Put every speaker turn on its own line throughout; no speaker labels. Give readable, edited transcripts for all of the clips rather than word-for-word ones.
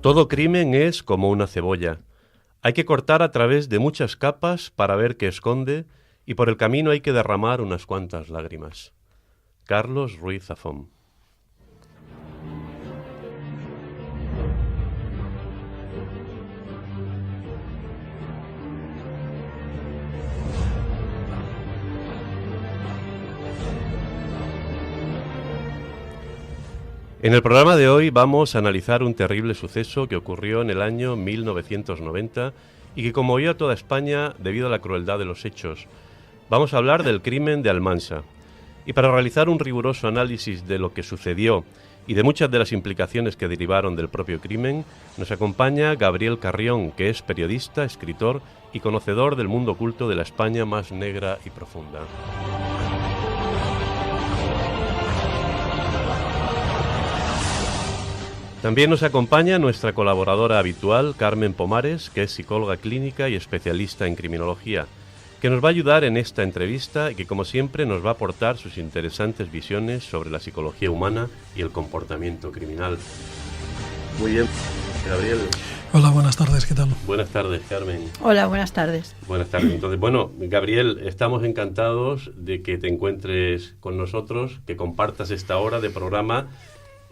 Todo crimen es como una cebolla. Hay que cortar a través de muchas capas para ver qué esconde y por el camino hay que derramar unas cuantas lágrimas. Carlos Ruiz Zafón. En el programa de hoy vamos a analizar un terrible suceso que ocurrió en el año 1990 y que conmovió a toda España debido a la crueldad de los hechos. Vamos a hablar del crimen de Almansa. Y para realizar un riguroso análisis de lo que sucedió y de muchas de las implicaciones que derivaron del propio crimen, nos acompaña Gabriel Carrión, que es periodista, escritor y conocedor del mundo oculto de la España más negra y profunda. También nos acompaña nuestra colaboradora habitual, Carmen Pomares, que es psicóloga clínica y especialista en criminología, que nos va a ayudar en esta entrevista y que, como siempre, nos va a aportar sus interesantes visiones sobre la psicología humana y el comportamiento criminal. Muy bien, Gabriel.
Hola, buenas tardes, ¿qué tal?
Buenas tardes, Carmen.
Hola, buenas tardes.
Buenas tardes. Entonces, bueno, Gabriel, estamos encantados de que te encuentres con nosotros, que compartas esta hora de programa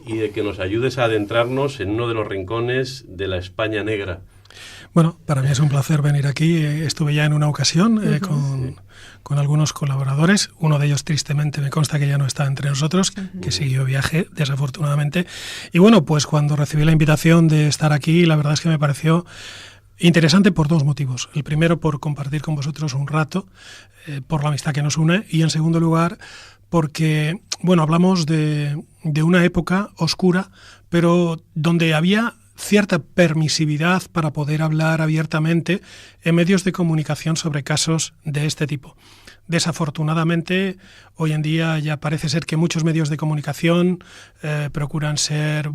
y de que nos ayudes a adentrarnos en uno de los rincones de la España negra.
Bueno, para mí es un placer venir aquí. Estuve ya en una ocasión con algunos colaboradores. Uno de ellos, tristemente, me consta que ya no está entre nosotros, que siguió viaje, desafortunadamente. Y bueno, pues cuando recibí la invitación de estar aquí, la verdad es que me pareció interesante por dos motivos. El primero, por compartir con vosotros un rato, por la amistad que nos une. Y en segundo lugar, porque, bueno, hablamos de una época oscura, pero donde había cierta permisividad para poder hablar abiertamente en medios de comunicación sobre casos de este tipo. Desafortunadamente, hoy en día ya parece ser que muchos medios de comunicación procuran ser,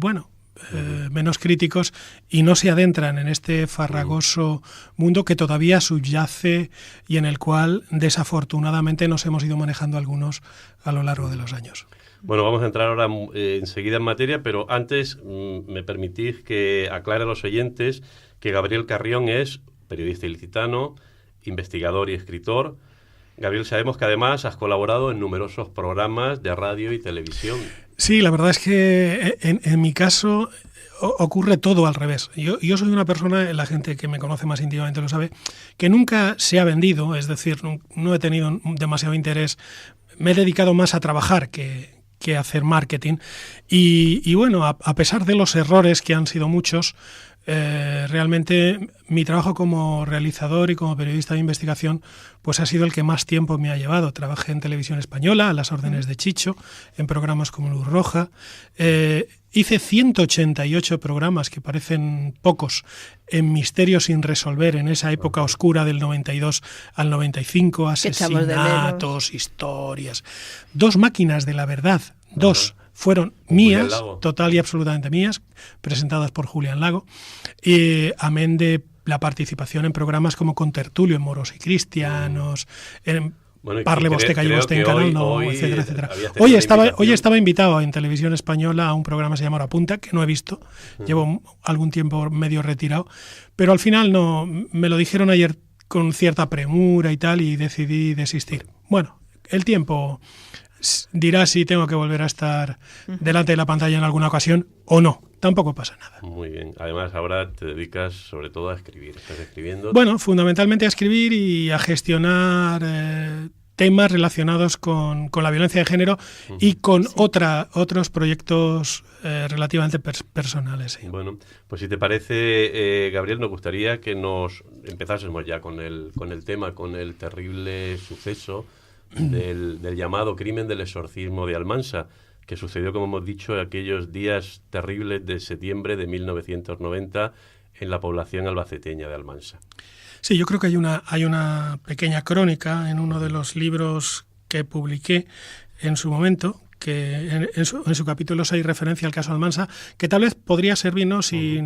menos críticos y no se adentran en este farragoso mundo que todavía subyace y en el cual desafortunadamente nos hemos ido manejando algunos a lo largo de los años.
Bueno, vamos a entrar ahora enseguida en materia, pero antes me permitís que aclare a los oyentes que Gabriel Carrión es periodista ilicitano, investigador y escritor. Gabriel, sabemos que además has colaborado en numerosos programas de radio y televisión.
Sí, la verdad es que en mi caso ocurre todo al revés. Yo soy una persona, la gente que me conoce más íntimamente lo sabe, que nunca se ha vendido, es decir, no he tenido demasiado interés. Me he dedicado más a trabajar que a hacer marketing. Y bueno, a pesar de los errores, que han sido muchos, realmente mi trabajo como realizador y como periodista de investigación pues ha sido el que más tiempo me ha llevado. Trabajé en Televisión Española, a las órdenes de Chicho, en programas como Luz Roja. Hice 188 programas, que parecen pocos, en Misterios sin resolver, en esa época oscura del 92 al 95, asesinatos, historias. 2 máquinas de la verdad, 2 fueron mías, total y absolutamente mías, presentadas por Julián Lago, amén de la participación en programas como Contertulio, en Moros y Cristianos, en Parle Bosteca y Boste en Canal No, etcétera, etcétera. Hoy estaba invitado en Televisión Española a un programa que se llama Hora Punta, que no he visto, llevo algún tiempo medio retirado, pero al final no, me lo dijeron ayer con cierta premura y tal, y decidí desistir. Bueno, el tiempo dirá si tengo que volver a estar delante de la pantalla en alguna ocasión o no. Tampoco pasa nada.
Muy bien. Además, ahora te dedicas sobre todo a escribir. ¿Estás escribiendo?
Bueno, fundamentalmente a escribir y a gestionar temas relacionados con la violencia de género y con otros proyectos relativamente personales. Sí.
Bueno, pues si te parece, Gabriel, nos gustaría que nos empezásemos ya con el tema, con el terrible suceso del llamado crimen del exorcismo de Almansa, que sucedió, como hemos dicho, aquellos días terribles de septiembre de 1990 en la población albaceteña de Almansa.
Sí, yo creo que hay una pequeña crónica en uno de los libros que publiqué en su momento, que en su capítulo 6 referencia al caso Almansa, que tal vez podría servirnos, si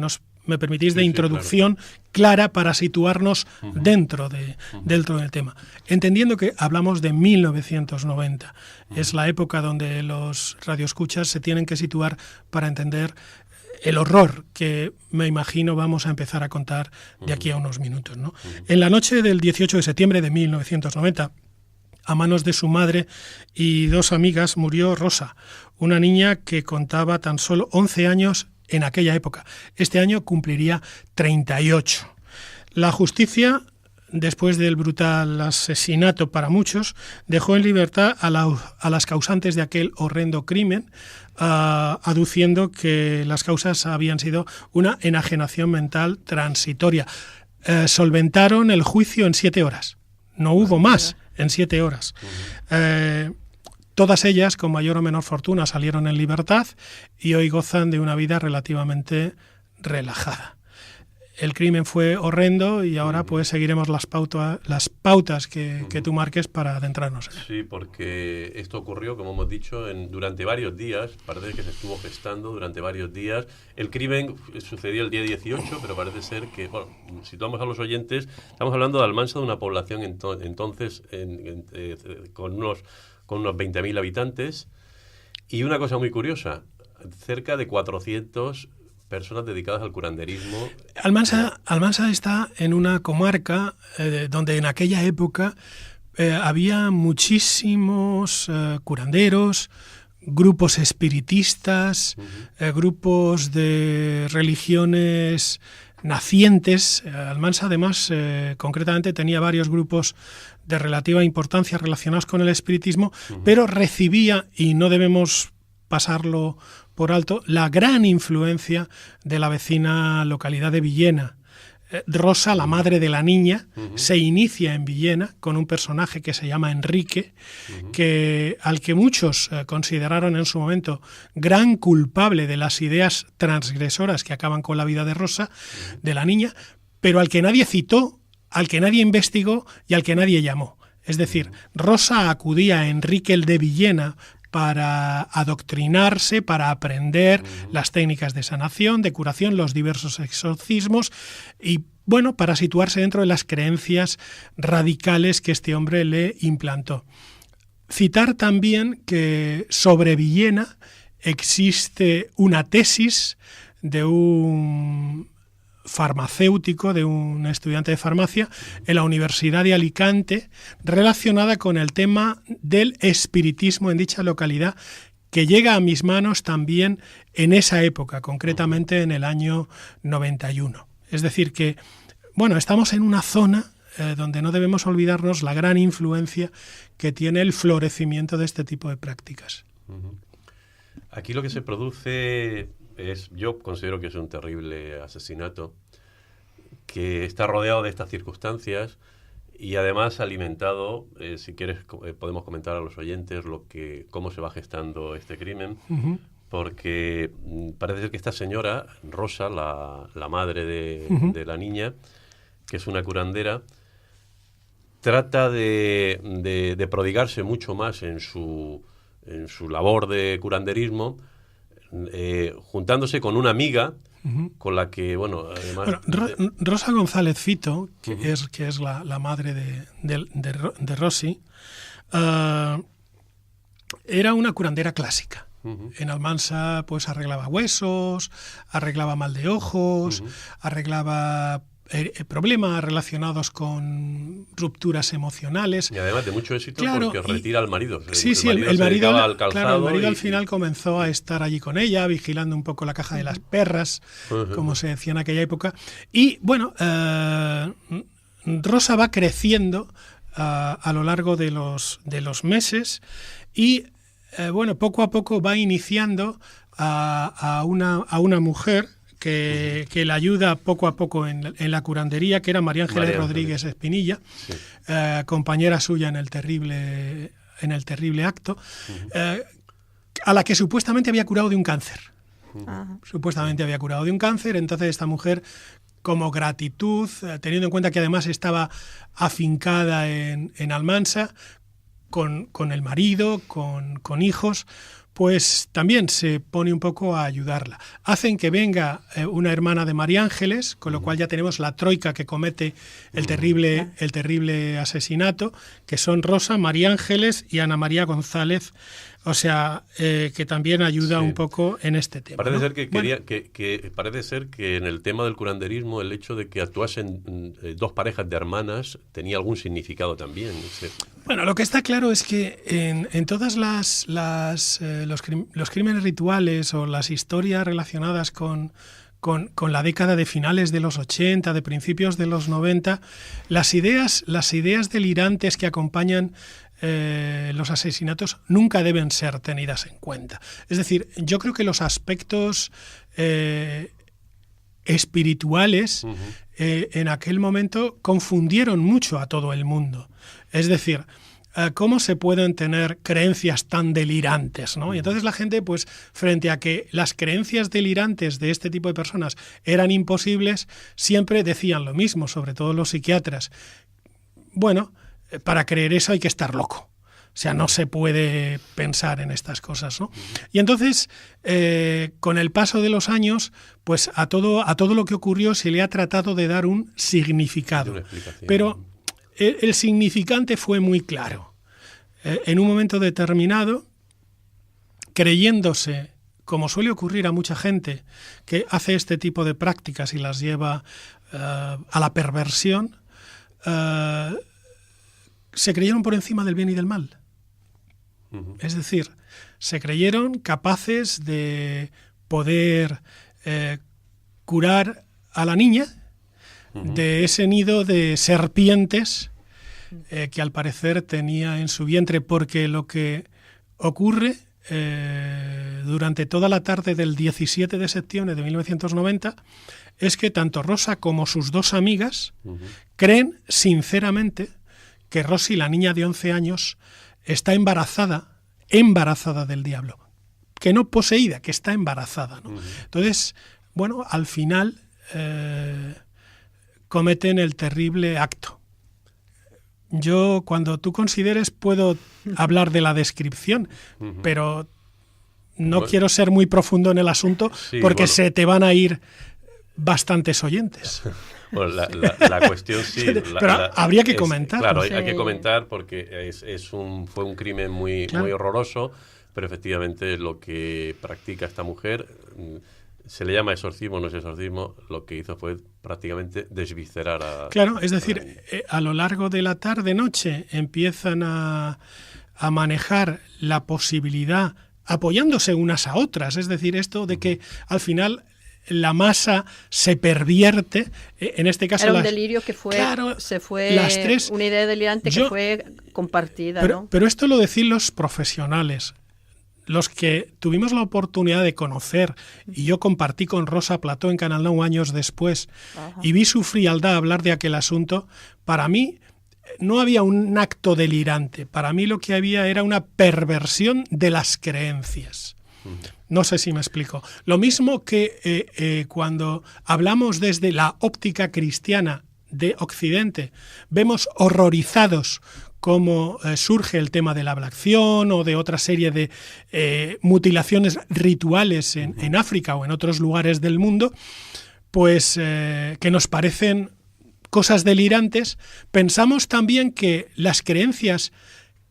me permitís, de introducción clara para situarnos dentro del tema. Entendiendo que hablamos de 1990. Es la época donde los radioescuchas se tienen que situar para entender el horror que me imagino vamos a empezar a contar de aquí a unos minutos, ¿no? En la noche del 18 de septiembre de 1990, a manos de su madre y 2 amigas, murió Rosa, una niña que contaba tan solo 11 años en aquella época. Este año cumpliría 38. La justicia, después del brutal asesinato para muchos, dejó en libertad a las causantes de aquel horrendo crimen, aduciendo que las causas habían sido una enajenación mental transitoria. Solventaron el juicio en 7 horas. No hubo más en 7 horas. Todas ellas, con mayor o menor fortuna, salieron en libertad y hoy gozan de una vida relativamente relajada. El crimen fue horrendo y ahora pues seguiremos las pautas que tú marques para adentrarnos.
Sí, porque esto ocurrió, como hemos dicho, durante varios días. Parece que se estuvo gestando durante varios días. El crimen sucedió el día 18, pero parece ser que, bueno, situamos a los oyentes, estamos hablando de Almansa, de una población entonces con unos 20.000 habitantes. Y una cosa muy curiosa, cerca de 400 personas dedicadas al curanderismo.
Almansa está en una comarca donde en aquella época había muchísimos curanderos, grupos espiritistas, grupos de religiones nacientes. Almansa, además, concretamente tenía varios grupos de relativa importancia relacionados con el espiritismo, pero recibía, y no debemos pasarlo por alto, la gran influencia de la vecina localidad de Villena. Rosa, la madre de la niña, se inicia en Villena con un personaje que se llama Enrique, al que muchos consideraron en su momento gran culpable de las ideas transgresoras que acaban con la vida de Rosa, de la niña, pero al que nadie citó, al que nadie investigó y al que nadie llamó. Es decir, Rosa acudía a Enrique el de Villena para adoctrinarse, para aprender las técnicas de sanación, de curación, los diversos exorcismos y, bueno, para situarse dentro de las creencias radicales que este hombre le implantó. Citar también que sobre Villena existe una tesis de un farmacéutico, de un estudiante de farmacia en la Universidad de Alicante, relacionada con el tema del espiritismo en dicha localidad, que llega a mis manos también en esa época, concretamente en el año 91. Es decir que, bueno, estamos en una zona donde no debemos olvidarnos la gran influencia que tiene el florecimiento de este tipo de prácticas.
Aquí lo que se produce yo considero que es un terrible asesinato que está rodeado de estas circunstancias y además alimentado, si quieres podemos comentar a los oyentes cómo se va gestando este crimen, porque parece ser que esta señora, Rosa, la madre de la niña, que es una curandera, trata de prodigarse mucho más en su labor de curanderismo, juntándose con una amiga con la que, bueno, además...
Rosa González Fito, que es la madre de Rosy, era una curandera clásica. En Almansa pues arreglaba huesos, arreglaba mal de ojos, arreglaba problemas relacionados con rupturas emocionales.
Y además de mucho éxito, claro, porque retira al marido.
El marido al final comenzó a estar allí con ella, vigilando un poco la caja de las perras, como se decía en aquella época. Y bueno, Rosa va creciendo a lo largo de los meses y bueno, poco a poco va iniciando a una mujer que la ayuda poco a poco en la curandería, que era María Ángeles Rodríguez Espinilla, compañera suya en el terrible acto, a la que supuestamente había curado de un cáncer. Supuestamente había curado de un cáncer, entonces esta mujer, como gratitud, teniendo en cuenta que además estaba afincada en Almansa, con el marido, con hijos, pues también se pone un poco a ayudarla. Hacen que venga una hermana de María Ángeles, con lo cual ya tenemos la troika que comete el terrible asesinato, que son Rosa, María Ángeles y Ana María González O sea, que también ayuda un poco en este tema.
Parece,
¿no?
ser que parece ser que en el tema del curanderismo el hecho de que actuasen dos parejas de hermanas tenía algún significado también.
Bueno, lo que está claro es que en todas los crímenes rituales o las historias relacionadas con la década de finales de los 80, de principios de los 90, las ideas delirantes que acompañan los asesinatos nunca deben ser tenidas en cuenta. Es decir, yo creo que los aspectos espirituales en aquel momento confundieron mucho a todo el mundo. Es decir, ¿cómo se pueden tener creencias tan delirantes, ¿no? Y entonces la gente, pues, frente a que las creencias delirantes de este tipo de personas eran imposibles, siempre decían lo mismo, sobre todo los psiquiatras. Bueno, para creer eso hay que estar loco. O sea, no se puede pensar en estas cosas, ¿no? Y entonces, con el paso de los años, pues a todo lo que ocurrió se le ha tratado de dar un significado. Pero el significante fue muy claro. En un momento determinado, creyéndose, como suele ocurrir a mucha gente que hace este tipo de prácticas y las lleva a la perversión, se creyeron por encima del bien y del mal. Es decir, se creyeron capaces de poder curar a la niña de ese nido de serpientes que al parecer tenía en su vientre, porque lo que ocurre durante toda la tarde del 17 de septiembre de 1990 es que tanto Rosa como sus dos amigas creen sinceramente que Rosy, la niña de 11 años, está embarazada del diablo, que no poseída, que está embarazada, ¿no? Entonces, bueno, al final cometen el terrible acto. Yo, cuando tú consideres, puedo hablar de la descripción, pero no quiero ser muy profundo en el asunto, porque se te van a ir bastantes oyentes.
Bueno, la cuestión sí.
Pero habría que comentar.
Claro, hay que comentar porque fue un crimen muy horroroso, pero efectivamente lo que practica esta mujer, se le llama exorcismo, no es exorcismo, lo que hizo fue prácticamente desviscerar a... Claro,
es decir, a lo largo de la tarde-noche empiezan a manejar la posibilidad, apoyándose unas a otras, es decir, esto de que al final la masa se pervierte, en este caso...
Era un delirio que fue,
las tres,
una idea delirante que fue compartida, ¿no?
Pero esto lo decían los profesionales, los que tuvimos la oportunidad de conocer, y yo compartí con Rosa Plató en Canal 9 años después, y vi su frialdad hablar de aquel asunto. Para mí no había un acto delirante, para mí lo que había era una perversión de las creencias. No sé si me explico. Lo mismo que cuando hablamos desde la óptica cristiana de Occidente, vemos horrorizados cómo surge el tema de la ablación o de otra serie de mutilaciones rituales en África o en otros lugares del mundo, pues que nos parecen cosas delirantes. Pensamos también que las creencias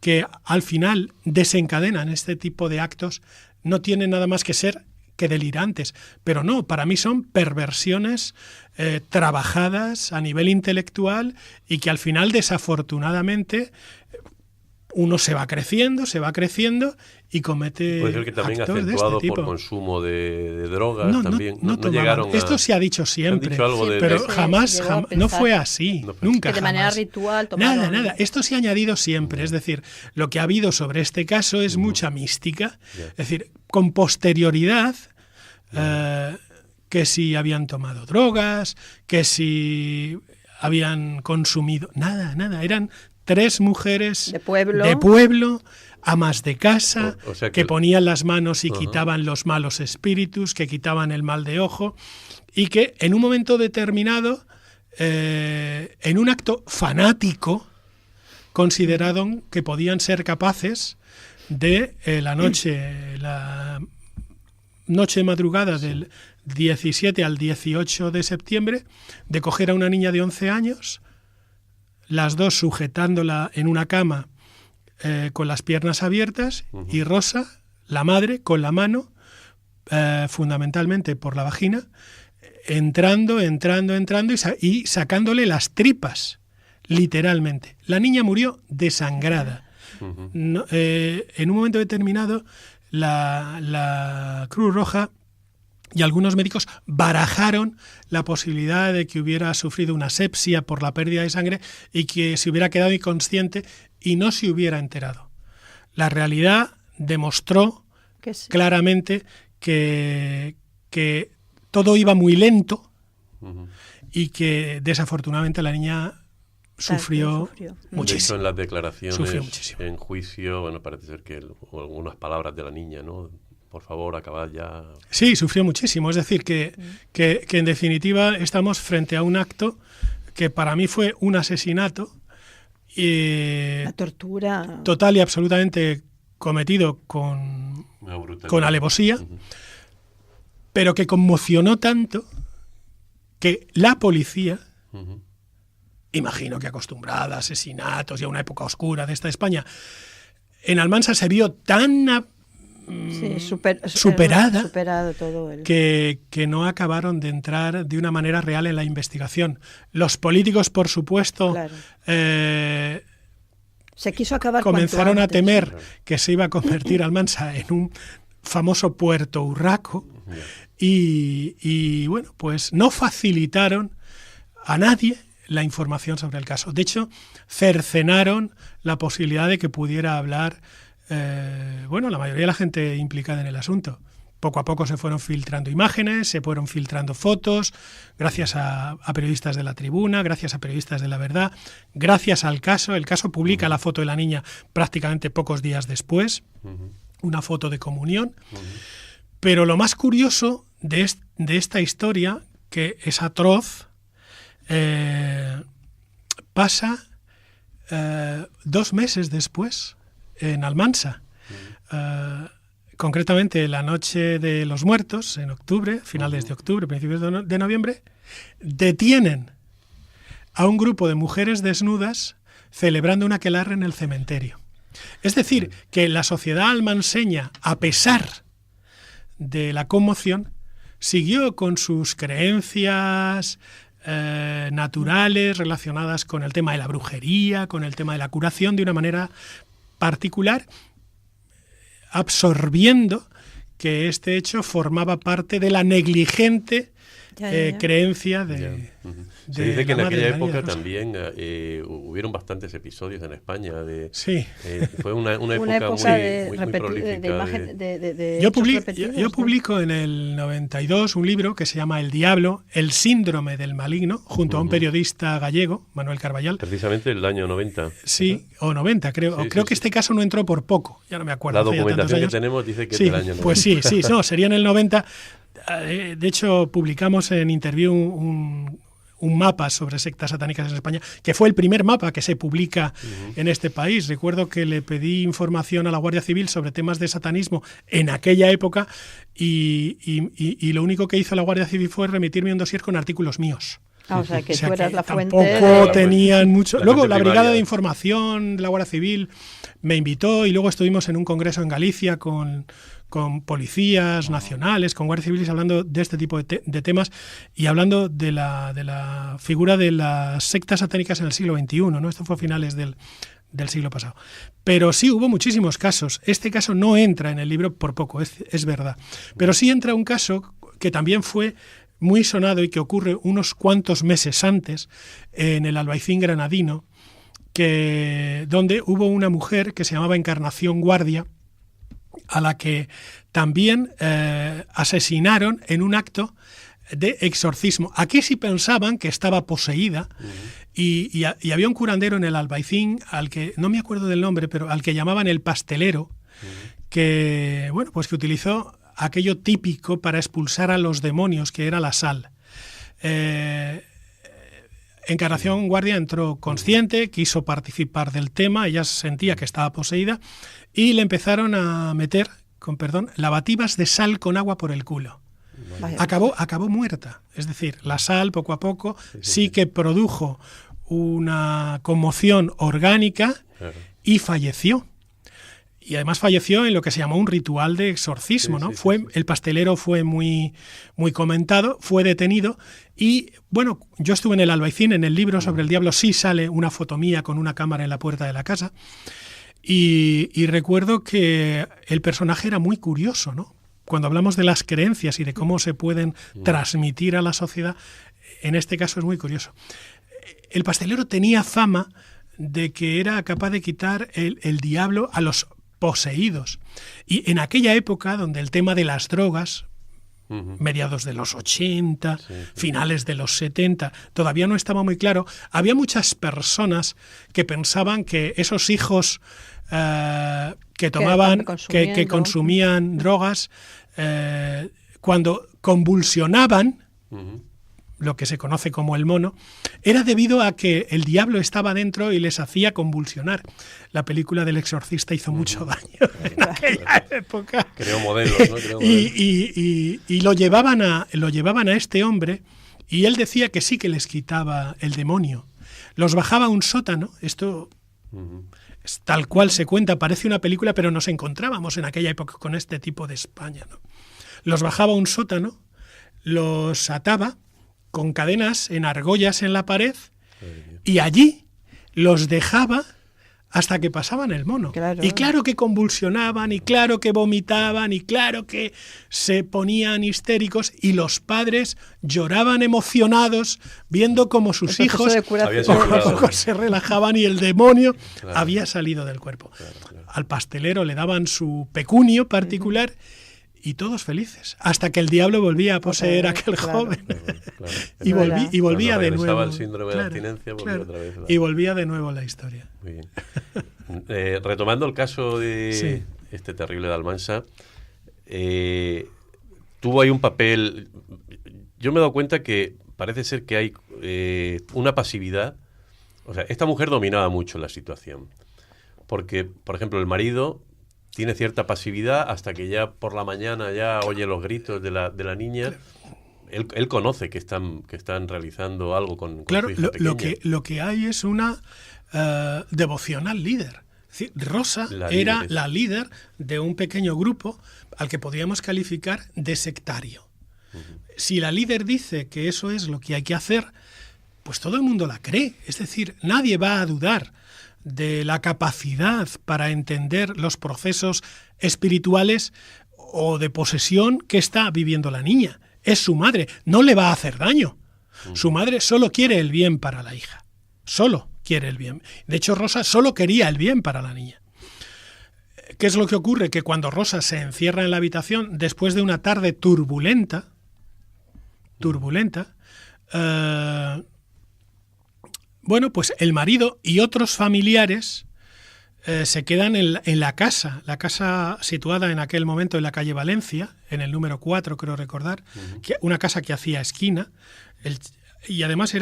que al final desencadenan este tipo de actos no tienen nada más que ser que delirantes, pero no, para mí son perversiones trabajadas a nivel intelectual y que al final, desafortunadamente, uno se va creciendo y comete
puede ser que también
actos
acentuado
de este tipo.
Por consumo de drogas también.
No llegaron
esto
se ha dicho siempre,
dicho algo
pero jamás no fue así, nunca
que de
jamás.
manera ritual tomaron...
Nada, esto se ha añadido siempre, es decir, lo que ha habido sobre este caso es mucha mística, es decir, con posterioridad, que si habían tomado drogas, que si habían consumido, nada, eran 3 mujeres de pueblo, amas de casa,
o sea
que ponían las manos y quitaban los malos espíritus, que quitaban el mal de ojo, y que en un momento determinado, en un acto fanático, consideraron que podían ser capaces de la noche madrugada del 17 al 18 de septiembre, de coger a una niña de 11 años, las dos sujetándola en una cama, con las piernas abiertas y Rosa, la madre, con la mano, fundamentalmente por la vagina, entrando y sacándole las tripas, literalmente. La niña murió desangrada. No, en un momento determinado, la Cruz Roja y algunos médicos barajaron la posibilidad de que hubiera sufrido una asepsia por la pérdida de sangre y que se hubiera quedado inconsciente y no se hubiera enterado. La realidad demostró claramente que todo iba muy lento y que desafortunadamente la niña sufrió muchísimo.
De hecho, en las declaraciones en juicio, bueno, parece ser que algunas palabras de la niña, ¿no? Por favor, acabad ya.
Sí, sufrió muchísimo. Es decir, que en definitiva estamos frente a un acto que para mí fue un asesinato.
La tortura.
Total y absolutamente cometido con alevosía, pero que conmocionó tanto que la policía, imagino que acostumbrada a asesinatos y a una época oscura de esta España, en Almansa se vio tan superada
todo
que no acabaron de entrar de una manera real en la investigación. Los políticos, por supuesto,
claro. Se quiso acabar
comenzaron a temer
claro.
que se iba a convertir Almansa en un famoso Puerto Urraco y bueno, pues no facilitaron a nadie la información sobre el caso. De hecho, cercenaron la posibilidad de que pudiera hablar la mayoría de la gente implicada en el asunto. Poco a poco se fueron filtrando imágenes, se fueron filtrando fotos, gracias a periodistas de La Tribuna, gracias a periodistas de La Verdad, gracias al caso. El caso publica la foto de la niña prácticamente pocos días después, una foto de comunión. Pero lo más curioso de esta historia, que es atroz, pasa 2 meses después en Almansa. Concretamente la noche de los muertos, en octubre, finales de octubre, principios de noviembre, detienen a un grupo de mujeres desnudas celebrando un aquelarre en el cementerio. Es decir, que la sociedad almanseña, a pesar de la conmoción, siguió con sus creencias naturales relacionadas con el tema de la brujería, con el tema de la curación, de una manera particular, absorbiendo que este hecho formaba parte de la negligente creencia de
se dice que en aquella época también hubieron bastantes episodios en España.
Sí.
Fue una época muy prolífica.
Yo publico en el 92 un libro que se llama El Diablo, el síndrome del maligno, junto a un periodista gallego, Manuel Carballal.
Precisamente el año 90.
Sí, o 90, creo. Creo que este caso no entró por poco, ya no me acuerdo.
La documentación que tenemos dice que es del año 90.
Pues sí, no, sería en el 90. De hecho, publicamos en Interview un mapa sobre sectas satánicas en España, que fue el primer mapa que se publica en este país. Recuerdo que le pedí información a la Guardia Civil sobre temas de satanismo en aquella época y lo único que hizo la Guardia Civil fue remitirme un dossier con artículos míos.
O sea, que tú eras la fuente.
Tampoco tenían mucho. Luego la Brigada de Información de la Guardia Civil me invitó y luego estuvimos en un congreso en Galicia con policías nacionales, con guardias civiles, hablando de este tipo de temas y hablando de la figura de las sectas satánicas en el siglo XXI, ¿no? Esto fue a finales del siglo pasado. Pero sí hubo muchísimos casos. Este caso no entra en el libro por poco, es verdad. Pero sí entra un caso que también fue muy sonado y que ocurre unos cuantos meses antes en el Albaicín granadino, donde hubo una mujer que se llamaba Encarnación Guardia, a la que también asesinaron en un acto de exorcismo. Aquí sí pensaban que estaba poseída y había un curandero en el Albaicín, al que no me acuerdo del nombre, pero al que llamaban el pastelero, que que utilizó aquello típico para expulsar a los demonios, que era la sal. Encarnación Guardia entró consciente, quiso participar del tema, ella sentía que estaba poseída y le empezaron a meter, con perdón, lavativas de sal con agua por el culo. Acabó muerta. Es decir, la sal poco a poco sí que produjo una conmoción orgánica y falleció. y además falleció en lo que se llamó un ritual de exorcismo, ¿no? El pastelero fue muy, muy comentado, fue detenido y, bueno, yo estuve en el Albaicín, en el libro sobre el diablo sí sale una foto mía con una cámara en la puerta de la casa y recuerdo que el personaje era muy curioso, ¿no? Cuando hablamos de las creencias y de cómo se pueden transmitir a la sociedad, en este caso es muy curioso. El pastelero tenía fama de que era capaz de quitar el diablo a los poseídos. Y en aquella época donde el tema de las drogas, mediados de los 80, finales de los 70, todavía no estaba muy claro, había muchas personas que pensaban que esos hijos que tomaban, que consumían drogas, cuando convulsionaban, lo que se conoce como el mono, era debido a que el diablo estaba dentro y les hacía convulsionar. La película del Exorcista hizo mucho daño en aquella época.
Creó modelos, ¿no?
Y lo llevaban a este hombre y él decía que sí que les quitaba el demonio. Los bajaba a un sótano, esto es tal cual se cuenta, parece una película, pero nos encontrábamos en aquella época con este tipo de España, ¿no? Los bajaba a un sótano, los ataba con cadenas en argollas en la pared y allí los dejaba hasta que pasaban el mono. Claro. Y claro que convulsionaban, y claro que vomitaban, y claro que se ponían histéricos, y los padres lloraban emocionados viendo cómo sus hijos poco a poco se relajaban y el demonio había salido del cuerpo. Al pastelero le daban su pecunio particular y todos felices, hasta que el diablo volvía a poseer a aquel joven. Y volvía de nuevo.
El síndrome de abstinencia, volvía otra vez.
Y volvía de nuevo la historia.
Muy bien. Retomando el caso de este terrible de Almansa, tuvo ahí un papel. Yo me he dado cuenta que parece ser que hay una pasividad. O sea, esta mujer dominaba mucho la situación. Porque, por ejemplo, el marido tiene cierta pasividad hasta que ya por la mañana ya oye los gritos de la niña. Él conoce que están realizando algo con
claro,
su hija pequeña.
Lo que hay es una devoción al líder. Es decir, Rosa era la líder de un pequeño grupo al que podríamos calificar de sectario. Si la líder dice que eso es lo que hay que hacer, pues todo el mundo la cree. Es decir, nadie va a dudar de la capacidad para entender los procesos espirituales o de posesión que está viviendo la niña. Es su madre, no le va a hacer daño. Su madre solo quiere el bien para la hija, solo quiere el bien. De hecho, Rosa solo quería el bien para la niña. ¿Qué es lo que ocurre? Que cuando Rosa se encierra en la habitación, después de una tarde turbulenta, bueno, pues el marido y otros familiares se quedan en la casa situada en aquel momento en la calle Valencia, en el número 4, creo recordar, una casa que hacía esquina, y además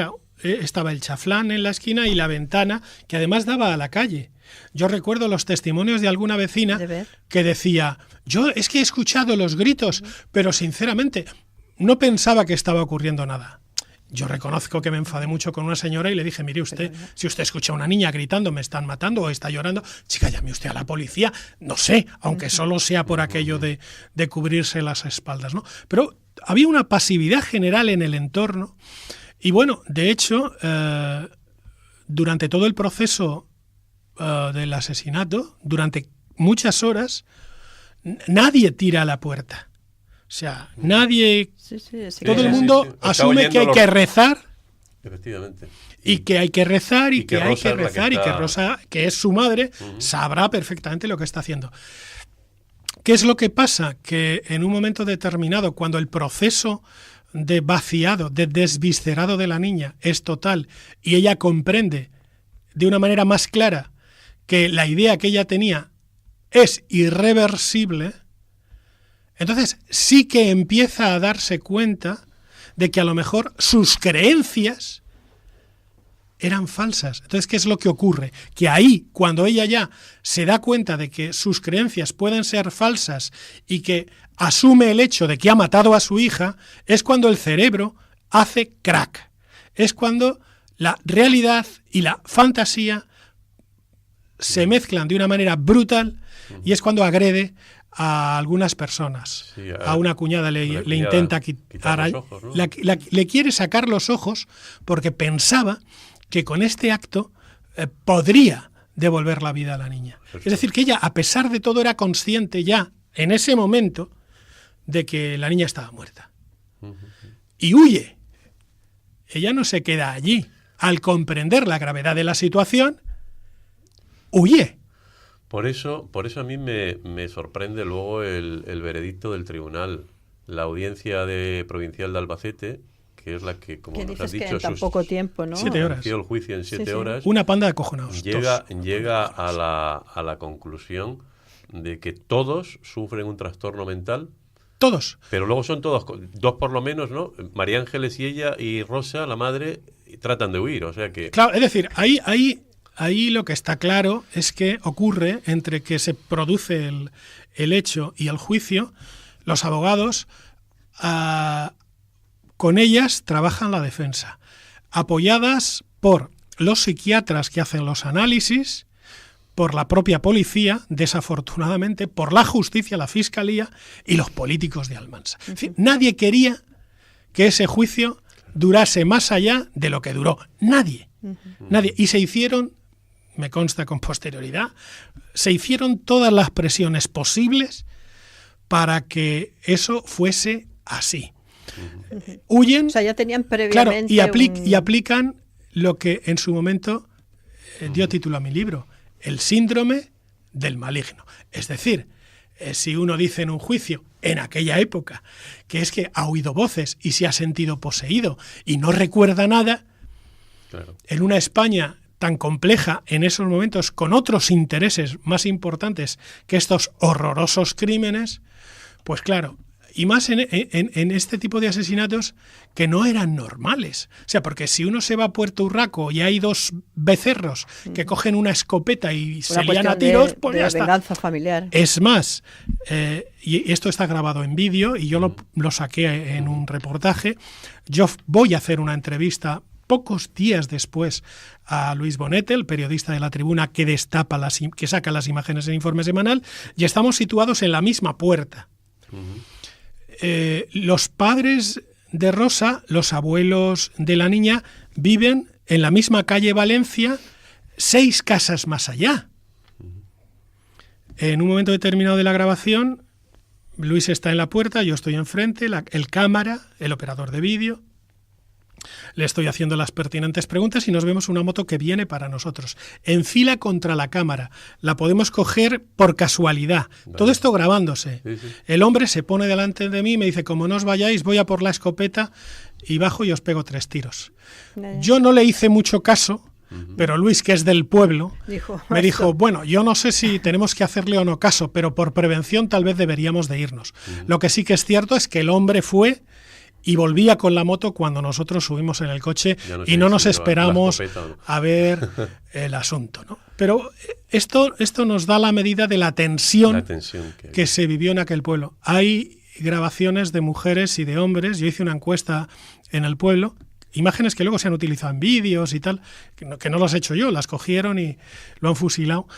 estaba el chaflán en la esquina y la ventana, que además daba a la calle. Yo recuerdo los testimonios de alguna vecina que decía, yo es que he escuchado los gritos, pero sinceramente no pensaba que estaba ocurriendo nada. Yo reconozco que me enfadé mucho con una señora y le dije, mire usted, si usted escucha a una niña gritando, me están matando o está llorando, chica, llame usted a la policía, no sé, aunque solo sea por aquello de cubrirse las espaldas, ¿no? Pero había una pasividad general en el entorno y bueno, de hecho, durante todo el proceso del asesinato, durante muchas horas, nadie tira a la puerta. O sea, nadie, todo el mundo asume que hay que rezar.
Efectivamente.
Y que hay que rezar y que hay que rezar y que Rosa, que es su madre, sabrá perfectamente lo que está haciendo. ¿Qué es lo que pasa? Que en un momento determinado, cuando el proceso de vaciado, de desviscerado de la niña es total y ella comprende de una manera más clara que la idea que ella tenía es irreversible, entonces sí que empieza a darse cuenta de que a lo mejor sus creencias eran falsas. Entonces, ¿qué es lo que ocurre? Que ahí, cuando ella ya se da cuenta de que sus creencias pueden ser falsas y que asume el hecho de que ha matado a su hija, es cuando el cerebro hace crack. Es cuando la realidad y la fantasía se mezclan de una manera brutal y es cuando agrede a algunas personas.
Sí,
a una cuñada le intenta quitar los ojos, ¿no? Le quiere sacar los ojos porque pensaba que con este acto podría devolver la vida a la niña. Es decir, que ella, a pesar de todo, era consciente ya, en ese momento, de que la niña estaba muerta. Y huye. Ella no se queda allí. Al comprender la gravedad de la situación, huye.
Por eso a mí me sorprende luego el veredicto del tribunal. La audiencia provincial de Albacete, que es la que, como nos has dicho,
que en tan poco tiempo, ¿no?
7 horas.
El juicio en 7 horas.
Una panda de cojonados.
Llega a la conclusión de que todos sufren un trastorno mental.
Todos.
Pero luego son todos, 2 por lo menos, ¿no? María Ángeles y ella y Rosa, la madre, tratan de huir, o sea que...
Claro, es decir, ahí lo que está claro es que ocurre entre que se produce el hecho y el juicio, los abogados con ellas trabajan la defensa, apoyadas por los psiquiatras que hacen los análisis, por la propia policía, desafortunadamente, por la justicia, la fiscalía y los políticos de Almansa. En fin, nadie quería que ese juicio durase más allá de lo que duró. Nadie. Y se hicieron, me consta con posterioridad, se hicieron todas las presiones posibles para que eso fuese así. Huyen,
o sea, ya tenían previamente
y aplican lo que en su momento dio título a mi libro, el síndrome del maligno. Es decir, si uno dice en un juicio, en aquella época, que es que ha oído voces y se ha sentido poseído y no recuerda nada, claro, en una España tan compleja en esos momentos, con otros intereses más importantes que estos horrorosos crímenes, pues claro, y más en este tipo de asesinatos que no eran normales. O sea, porque si uno se va a Puerto Urraco y hay 2 becerros que cogen una escopeta y se lían a tiros, pues ya está.
Venganza familiar.
Es más, y esto está grabado en vídeo y yo lo saqué en un reportaje. Yo voy a hacer una entrevista pocos días después a Luis Bonete, el periodista de La Tribuna que saca las imágenes en Informe Semanal, y estamos situados en la misma puerta. Los padres de Rosa, los abuelos de la niña, viven en la misma calle Valencia, 6 casas más allá. En un momento determinado de la grabación, Luis está en la puerta, yo estoy enfrente, el cámara, el operador de vídeo. Le estoy haciendo las pertinentes preguntas y nos vemos una moto que viene para nosotros. En fila contra la cámara. La podemos coger por casualidad. Vale. Todo esto grabándose. Sí. El hombre se pone delante de mí y me dice, como no os vayáis, voy a por la escopeta y bajo y os pego 3 tiros. Yo no le hice mucho caso, pero Luis, que es del pueblo, me dijo, bueno, yo no sé si tenemos que hacerle o no caso, pero por prevención tal vez deberíamos de irnos. Lo que sí que es cierto es que el hombre fue y volvía con la moto cuando nosotros subimos en el coche y no nos esperamos a ver el asunto, ¿no? Pero esto nos da la medida de la tensión que se vivió en aquel pueblo. Hay grabaciones de mujeres y de hombres. Yo hice una encuesta en el pueblo, imágenes que luego se han utilizado en vídeos y tal, que no las he hecho yo, las cogieron y lo han fusilado,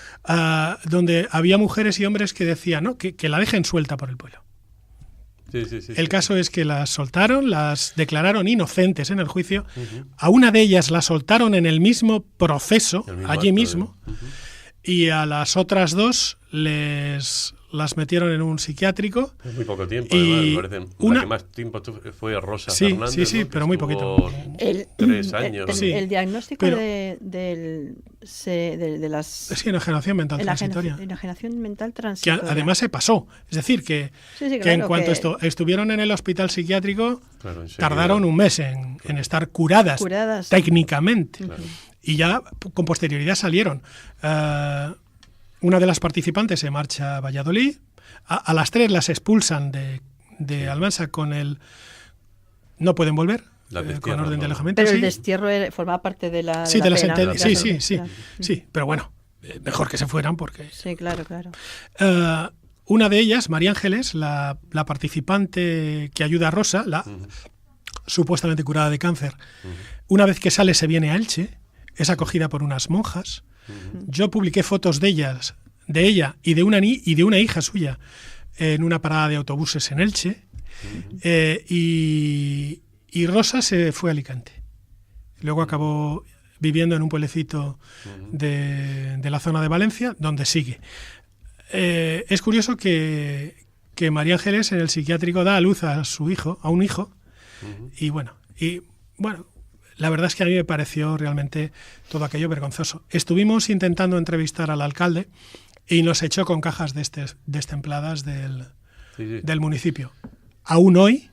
donde había mujeres y hombres que decían, ¿no?, que la dejen suelta por el pueblo. El caso es que las soltaron, las declararon inocentes en el juicio. A una de ellas la soltaron en el mismo proceso, allí mismo, y a las otras 2 las metieron en un psiquiátrico. Es
muy poco tiempo, y además, la que más tiempo fue Rosa Fernández.
Sí,
¿no?
pero muy poquito.
3 años.
El diagnóstico de las...
Es enajenación mental transitoria.
Enajenación mental transitoria.
Que además se pasó. Es decir, que en cuanto estuvieron en el hospital psiquiátrico, tardaron un mes en estar curadas técnicamente. Claro. Y ya con posterioridad salieron. Una de las participantes se marcha a Valladolid. A las 3 las expulsan de Almansa con el... No pueden volver, con orden de alojamiento.
Pero el destierro formaba parte de la
de la sentencia. Sí.
Claro.
Sí, pero bueno, mejor que se fueran porque...
Sí, claro.
Una de ellas, María Ángeles, la participante que ayuda a Rosa, supuestamente curada de cáncer, una vez que sale se viene a Elche, es acogida por unas monjas, Yo publiqué fotos de ella y de una hija suya en una parada de autobuses en Elche, y Rosa se fue a Alicante. Luego acabó viviendo en un pueblecito de la zona de Valencia, donde sigue. Es curioso que María Ángeles en el psiquiátrico da a luz a un hijo, y bueno, la verdad es que a mí me pareció realmente todo aquello vergonzoso. Estuvimos intentando entrevistar al alcalde y nos echó con cajas destempladas del municipio. Aún hoy,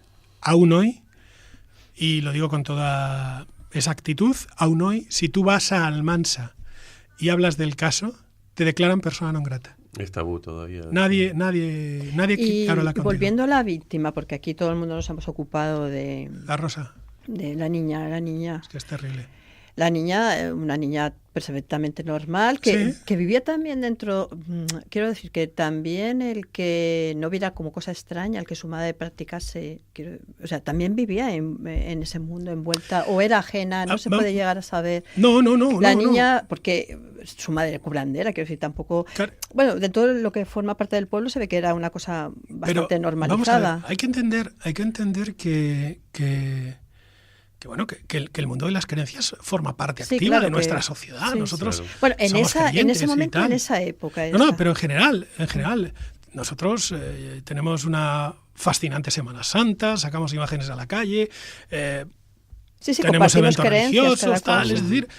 y lo digo con toda exactitud, aún hoy, si tú vas a Almansa y hablas del caso, te declaran persona non grata.
Es tabú todavía.
Nadie
y
claro, la condena.
Volviendo a la víctima, porque aquí todo el mundo nos hemos ocupado de
La Rosa.
De la niña.
Es que es terrible.
La niña, una niña perfectamente normal, que vivía también dentro, quiero decir que también el que no viera como cosa extraña, el que su madre practicase, o sea, también vivía en ese mundo envuelta, o era ajena, no se puede llegar a saber.
No.
La niña, porque su madre era curandera, quiero decir, tampoco... Claro. Bueno, de todo lo que forma parte del pueblo se ve que era una cosa bastante normalizada.
Vamos a ver, hay que entender que el mundo de las creencias forma parte activa de nuestra sociedad. Nosotros
bueno, en ese momento, en esa época.
Pero en general, nosotros tenemos una fascinante Semana Santa, sacamos imágenes a la calle, tenemos eventos religiosos, tal, es decir,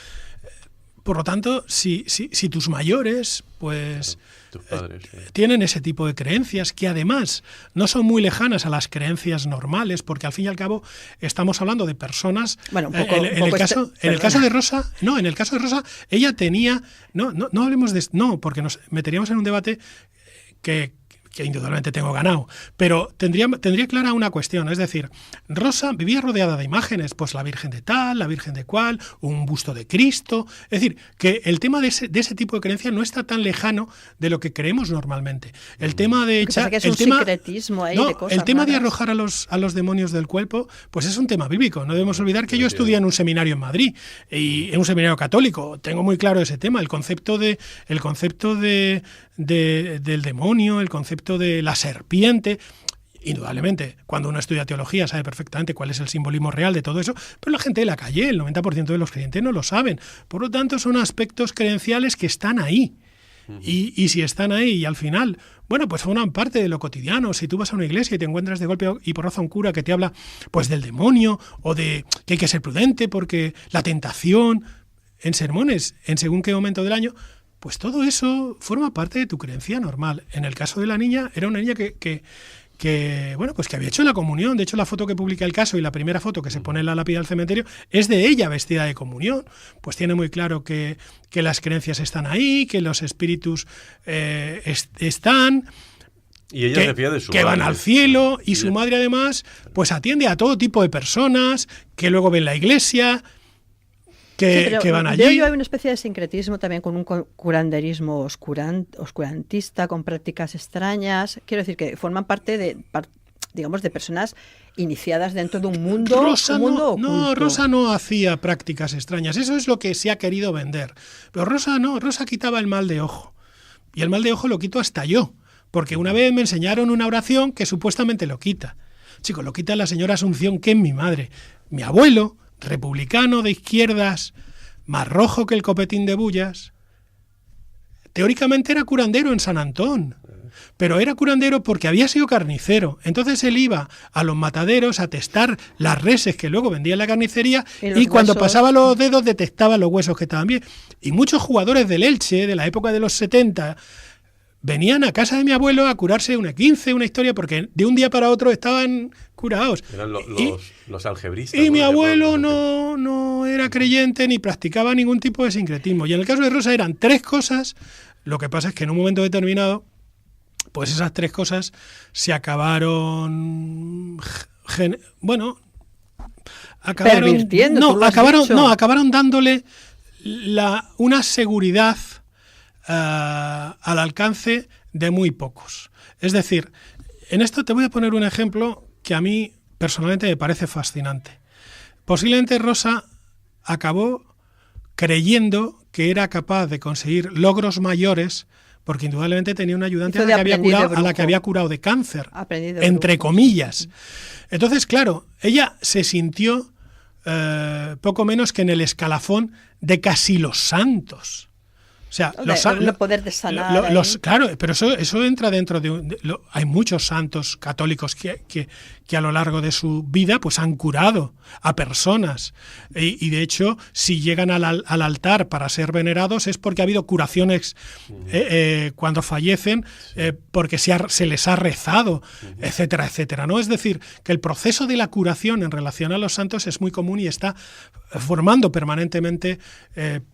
por lo tanto, si tus mayores, pues...
Tus padres,
tienen ese tipo de creencias que además no son muy lejanas a las creencias normales, porque al fin y al cabo estamos hablando de personas. Bueno, en el caso de Rosa, ella tenía, no hablemos de, porque nos meteríamos en un debate que indudablemente tengo ganado, pero tendría clara una cuestión, es decir, Rosa vivía rodeada de imágenes, pues la Virgen de tal, la Virgen de cual, un busto de Cristo, es decir, que el tema de ese tipo de creencia no está tan lejano de lo que creemos normalmente. El tema de echar,
el tema
de arrojar a los demonios del cuerpo, pues es un tema bíblico. No debemos olvidar que yo estudié en un seminario en Madrid, y en un seminario católico. Tengo muy claro ese tema, el concepto del demonio, el concepto de la serpiente. Indudablemente, cuando uno estudia teología sabe perfectamente cuál es el simbolismo real de todo eso, pero la gente de la calle, el 90% de los creyentes no lo saben. Por lo tanto, son aspectos creenciales que están ahí. Y si están ahí y al final, bueno, pues forman parte de lo cotidiano. Si tú vas a una iglesia y te encuentras de golpe y porrazo a un cura que te habla pues del demonio, o de que hay que ser prudente porque la tentación, en sermones, en según qué momento del año, pues todo eso forma parte de tu creencia normal. En el caso de la niña, era una niña que había hecho la comunión. De hecho, la foto que publica el caso y la primera foto que se pone en la lápida del cementerio es de ella vestida de comunión. Pues tiene muy claro que las creencias están ahí, que los espíritus están...
Y ella se fía de su
que
madre.
Van al cielo, y su madre además pues atiende a todo tipo de personas que luego ven la iglesia... Que van allí.
Yo hay una especie de sincretismo también con un curanderismo oscurantista, con prácticas extrañas. Quiero decir que forman parte de personas iniciadas dentro de un mundo, oculto.
No, Rosa no hacía prácticas extrañas. Eso es lo que se ha querido vender. Pero Rosa quitaba el mal de ojo. Y el mal de ojo lo quito hasta yo. Porque una vez me enseñaron una oración que supuestamente lo quita. Chicos, lo quita la señora Asunción, que es mi madre. Mi abuelo, republicano de izquierdas, más rojo que el copetín de Bullas, teóricamente era curandero en San Antón, pero era curandero porque había sido carnicero. Entonces él iba a los mataderos a testar las reses que luego vendía en la carnicería, y cuando pasaba los dedos detectaba los huesos que estaban bien. Y muchos jugadores del Elche de la época de los 70 venían a casa de mi abuelo a curarse una 15, una historia, porque de un día para otro estaban curados.
Eran los algebristas.
Y mi abuelo no era creyente ni practicaba ningún tipo de sincretismo. Y en el caso de Rosa eran 3 cosas. Lo que pasa es que en un momento determinado, pues esas 3 cosas se acabaron... acabaron dándole una seguridad al alcance de muy pocos. Es decir, en esto te voy a poner un ejemplo que a mí personalmente me parece fascinante. Posiblemente Rosa acabó creyendo que era capaz de conseguir logros mayores, porque indudablemente tenía una ayudante a la que había curado de cáncer, entre comillas. Entonces, claro, ella se sintió poco menos que en el escalafón de casi los santos. O sea,
el poder de sanar.
Claro, pero eso entra dentro de hay muchos santos católicos que a lo largo de su vida pues han curado a personas. Y de hecho, si llegan al altar para ser venerados es porque ha habido curaciones cuando fallecen, porque se les ha rezado, etcétera, etcétera, ¿no? Es decir, que el proceso de la curación en relación a los santos es muy común y está formando permanentemente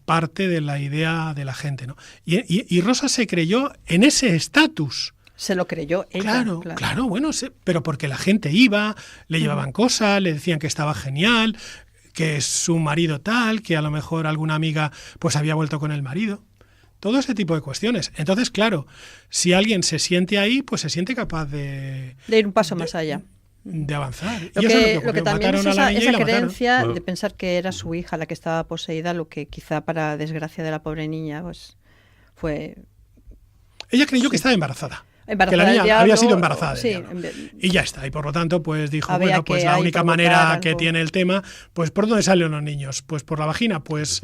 parte de la idea de la gente, ¿no? Y Rosa se creyó en ese estatus.
Se lo creyó ella.
Claro, bueno, pero porque la gente iba, le llevaban cosas, le decían que estaba genial, que su marido tal, que a lo mejor alguna amiga pues había vuelto con el marido. Todo ese tipo de cuestiones. Entonces, claro, si alguien se siente ahí, pues se siente capaz de
ir un paso más allá.
De avanzar.
Lo que también es esa creencia de pensar que era su hija la que estaba poseída, lo que quizá para desgracia de la pobre niña pues fue...
Ella creyó que estaba embarazada. Que la niña había sido embarazada y ya está, y por lo tanto pues dijo, bueno, pues la única manera que tiene el tema, pues ¿por dónde salen los niños? Pues por la vagina, pues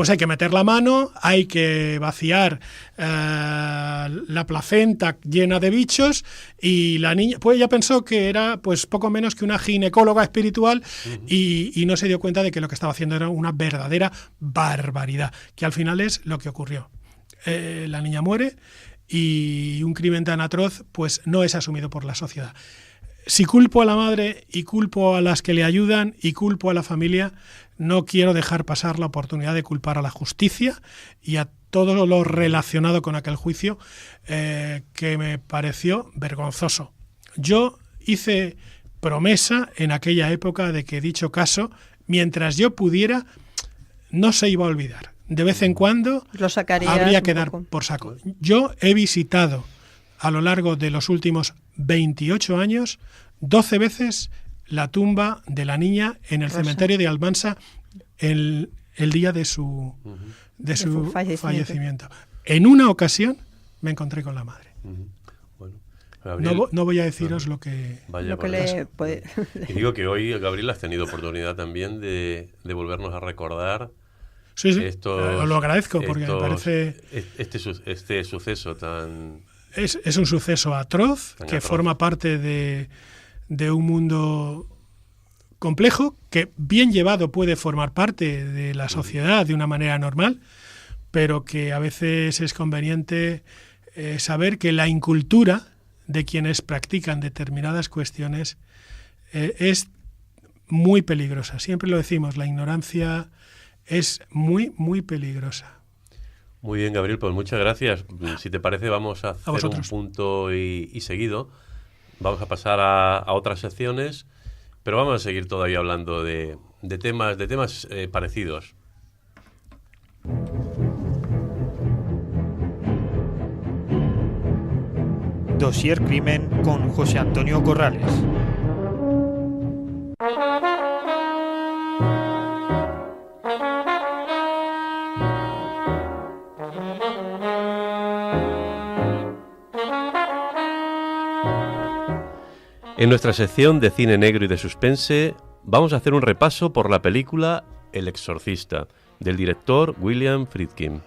hay que meter la mano, hay que vaciar la placenta llena de bichos, y la niña, pues ella pensó que era pues poco menos que una ginecóloga espiritual, y no se dio cuenta de que lo que estaba haciendo era una verdadera barbaridad, que al final es lo que ocurrió. La niña muere, y un crimen tan atroz pues no es asumido por la sociedad. Si culpo a la madre y culpo a las que le ayudan y culpo a la familia, no quiero dejar pasar la oportunidad de culpar a la justicia y a todo lo relacionado con aquel juicio, que me pareció vergonzoso. Yo hice promesa en aquella época de que dicho caso, mientras yo pudiera, no se iba a olvidar. De vez en cuando habría que dar por saco. Yo he visitado a lo largo de los últimos 28 años 12 veces la tumba de la niña en el cementerio de Almansa el día de su fallecimiento. En una ocasión me encontré con la madre.
Bueno, Gabriel,
no voy a deciros lo que
le puede...
Y digo que hoy, Gabriel, has tenido oportunidad también de volvernos a recordar.
Sí, os lo agradezco porque me parece...
Este suceso tan...
Es un suceso atroz que forma parte de un mundo complejo que, bien llevado, puede formar parte de la sociedad de una manera normal, pero que a veces es conveniente saber que la incultura de quienes practican determinadas cuestiones es muy peligrosa. Siempre lo decimos, la ignorancia es muy, muy peligrosa.
Muy bien, Gabriel, pues muchas gracias. Si te parece, vamos a hacer un punto y seguido. Vamos a pasar a otras secciones, pero vamos a seguir todavía hablando de temas parecidos.
Dossier Crimen con José Antonio Corrales.
En nuestra sección de cine negro y de suspense vamos a hacer un repaso por la película El Exorcista, del director William Friedkin.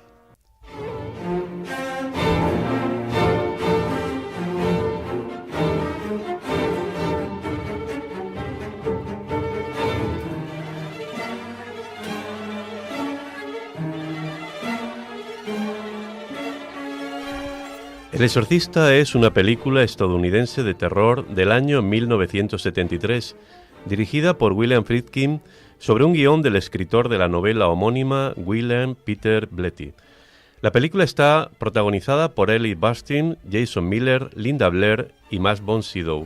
El Exorcista es una película estadounidense de terror del año 1973, dirigida por William Friedkin sobre un guión del escritor de la novela homónima William Peter Blatty. La película está protagonizada por Ellie Burstyn, Jason Miller, Linda Blair y Max von Sydow.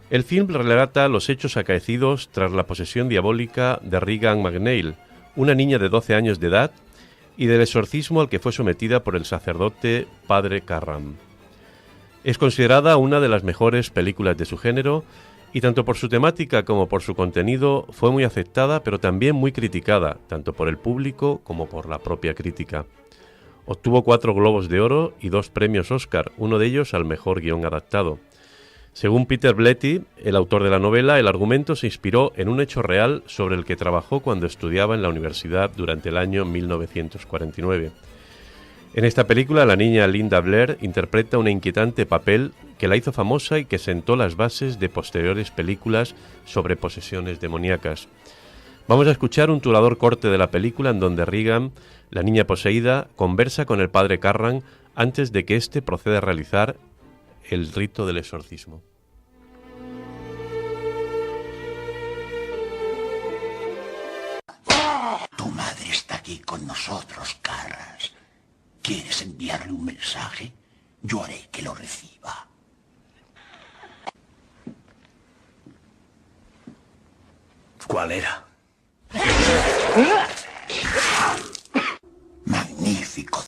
El film relata los hechos acaecidos tras la posesión diabólica de Regan McNeil, una niña de 12 años de edad, y del exorcismo al que fue sometida por el sacerdote Padre Carram. Es considerada una de las mejores películas de su género Y tanto por su temática como por su contenido fue muy aceptada, pero también muy criticada, tanto por el público como por la propia crítica. Obtuvo 4 Globos de Oro y 2 premios Oscar, uno de ellos al mejor guión adaptado. Según Peter Blatty, el autor de la novela, el argumento se inspiró en un hecho real sobre el que trabajó cuando estudiaba en la universidad durante el año 1949. En esta película, la niña Linda Blair interpreta un inquietante papel que la hizo famosa y que sentó las bases de posteriores películas sobre posesiones demoníacas. Vamos a escuchar un turador corte de la película en donde Regan, la niña poseída, conversa con el padre Carran antes de que éste proceda a realizar el rito del exorcismo.
Tu madre está aquí con nosotros, Carras. ¿Quieres enviarle un mensaje? Yo haré que lo reciba. ¿Cuál era? Magnífico.